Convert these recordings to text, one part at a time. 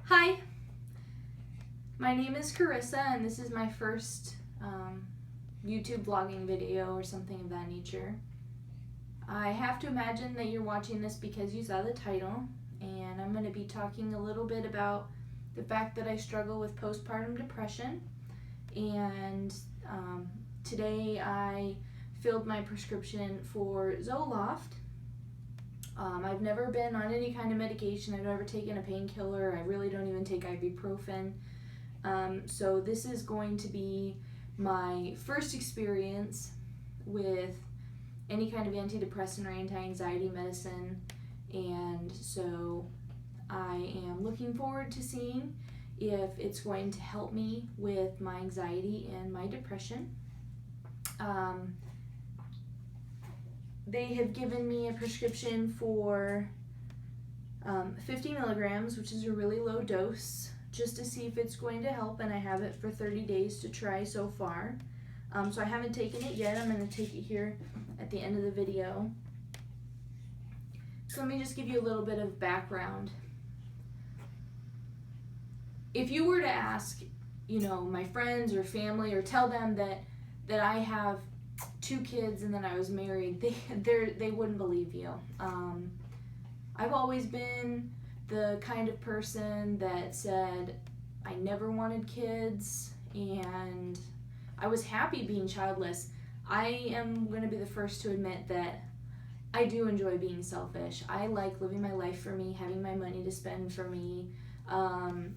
Hi, my name is Carissa, and this is my first YouTube vlogging video or something of that nature. I have to imagine that you're watching this because you saw the title, and I'm going to be talking a little bit about the fact that I struggle with postpartum depression. And today I filled my prescription for Zoloft. I've never been on any kind of medication. I've never taken a painkiller. I really don't even take ibuprofen. So this is going to be my first experience with any kind of antidepressant or anti-anxiety medicine. And so I am looking forward to seeing if it's going to help me with my anxiety and my depression. They have given me a prescription for 50 milligrams, which is a really low dose, just to see if it's going to help, and I have it for 30 days to try so far. So I haven't taken it yet. I'm going to take it here at the end of the video. So let me just give you a little bit of background. If you were to ask, my friends or family, or tell them that I have 2 kids and then I was married, they wouldn't believe you. I've always been the kind of person that said I never wanted kids, and I was happy being childless. I am going to be the first to admit that I do enjoy being selfish. I like living my life for me, having my money to spend for me, and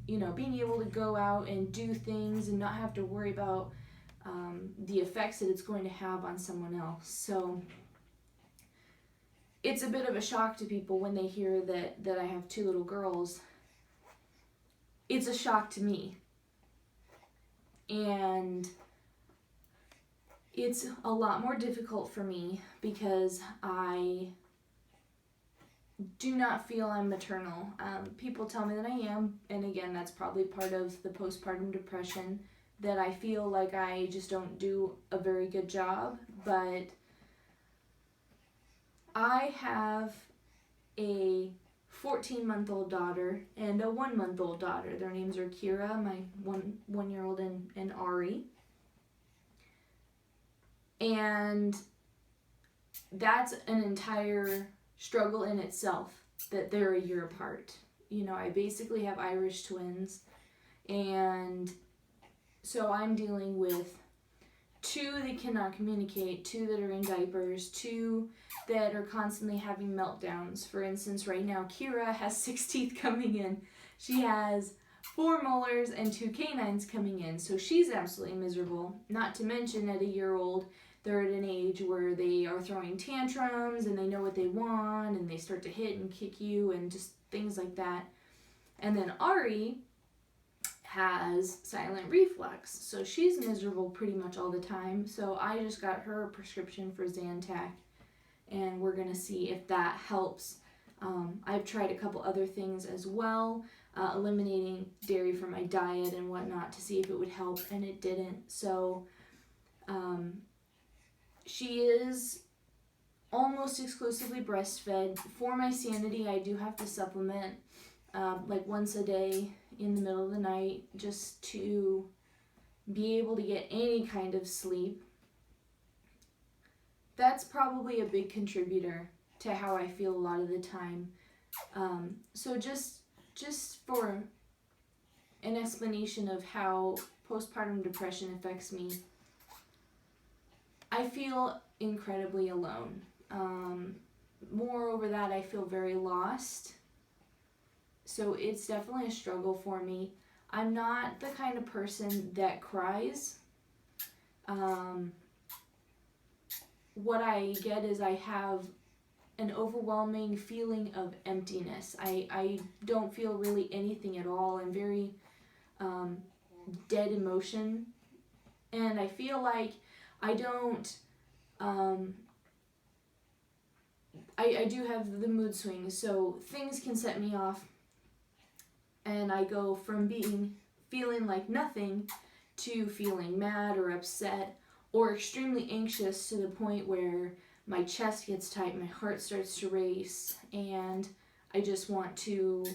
being able to go out and do things and not have to worry about the effects that it's going to have on someone else. So it's a bit of a shock to people when they hear that I have 2 little girls. It's a shock to me. And it's a lot more difficult for me because I do not feel I'm maternal. People tell me that I am, and again, that's probably part of the postpartum depression, that I feel like I just don't do a very good job. But I have a 14-month-old daughter and a 1-month-old daughter. Their names are Kira, my one-year-old, and Ari. And that's an entire struggle in itself, that they're a year apart. I basically have Irish twins, and so I'm dealing with 2 that cannot communicate, 2 that are in diapers, 2 that are constantly having meltdowns. For instance, right now, Kira has 6 teeth coming in. She has 4 molars and 2 canines coming in, so she's absolutely miserable. Not to mention, at a year old, they're at an age where they are throwing tantrums and they know what they want, and they start to hit and kick you and just things like that. And then Ari has silent reflux, so she's miserable pretty much all the time. So I just got her a prescription for Zantac, and we're gonna see if that helps. I've tried a couple other things as well, eliminating dairy from my diet and whatnot to see if it would help, and it didn't. So she is almost exclusively breastfed. For my sanity, I do have to supplement like once a day in the middle of the night, just to be able to get any kind of sleep. That's probably a big contributor to how I feel a lot of the time. So just for an explanation of how postpartum depression affects me, I feel incredibly alone. Moreover that, I feel very lost. So it's definitely a struggle for me. I'm not the kind of person that cries. What I get is I have an overwhelming feeling of emptiness. I don't feel really anything at all. I'm very dead emotion. And I feel like I don't... I do have the mood swings, so things can set me off, and I go from feeling like nothing to feeling mad or upset or extremely anxious, to the point where my chest gets tight, my heart starts to race, and I just want to,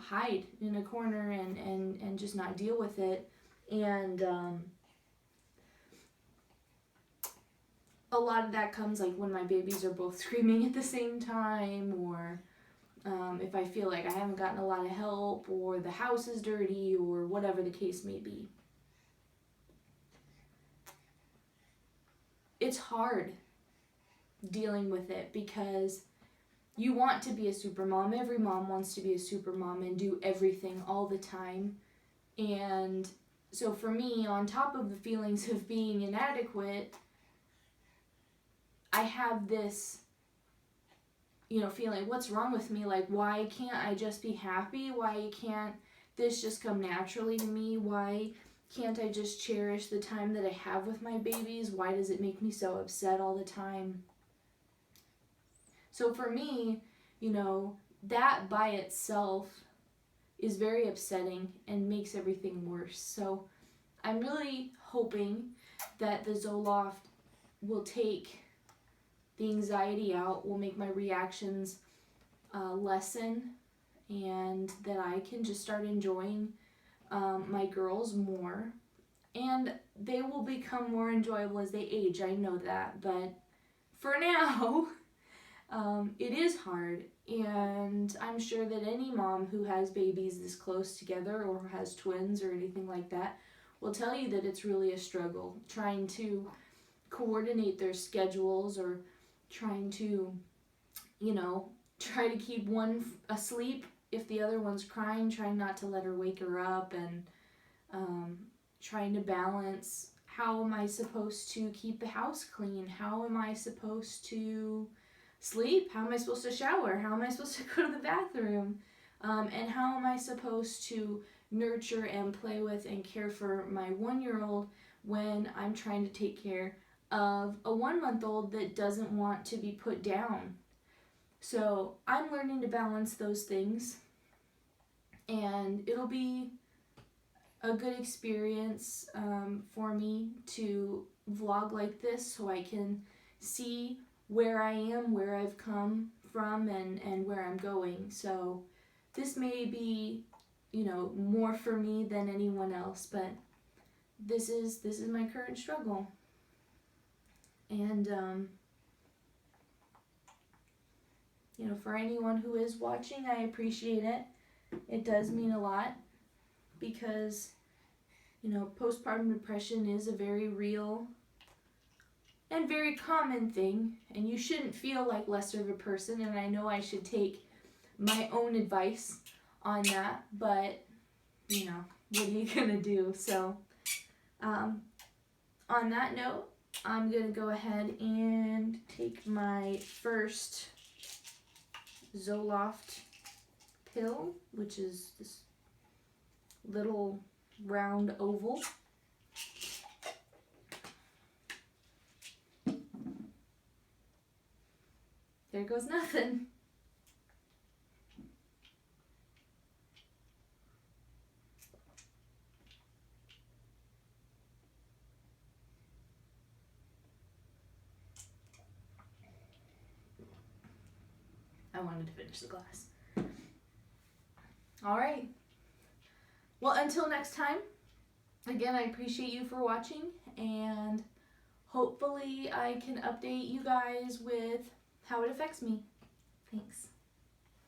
hide in a corner and just not deal with it. And a lot of that comes like when my babies are both screaming at the same time, or if I feel like I haven't gotten a lot of help, or the house is dirty, or whatever the case may be. It's hard dealing with it because you want to be a super mom. Every mom wants to be a super mom and do everything all the time. And so for me, on top of the feelings of being inadequate, I have this, feeling, what's wrong with me? Like, why can't I just be happy? Why can't this just come naturally to me? Why can't I just cherish the time that I have with my babies? Why does it make me so upset all the time? So for me, that by itself is very upsetting and makes everything worse. So I'm really hoping that the Zoloft will take the anxiety out, will make my reactions lessen, and that I can just start enjoying my girls more. And they will become more enjoyable as they age, I know that. But for now, it is hard. And I'm sure that any mom who has babies this close together or has twins or anything like that will tell you that it's really a struggle trying to coordinate their schedules, or trying to, try to keep one asleep if the other one's crying, trying not to let her wake her up, and trying to balance, how am I supposed to keep the house clean? How am I supposed to sleep? How am I supposed to shower? How am I supposed to go to the bathroom? And how am I supposed to nurture and play with and care for my 1-year-old when I'm trying to take care of a 1-month-old that doesn't want to be put down? So I'm learning to balance those things, and it'll be a good experience for me to vlog like this, so I can see where I am, where I've come from, and where I'm going. So this may be, more for me than anyone else, but this is my current struggle. And for anyone who is watching, I appreciate it. It does mean a lot, because postpartum depression is a very real and very common thing, and you shouldn't feel like lesser of a person. And I know I should take my own advice on that, but what are you gonna do? So on that note, I'm gonna go ahead and take my first Zoloft pill, which is this little round oval. There goes nothing. I wanted to finish the glass. All right. Well, until next time, again, I appreciate you for watching, and hopefully I can update you guys with how it affects me. Thanks.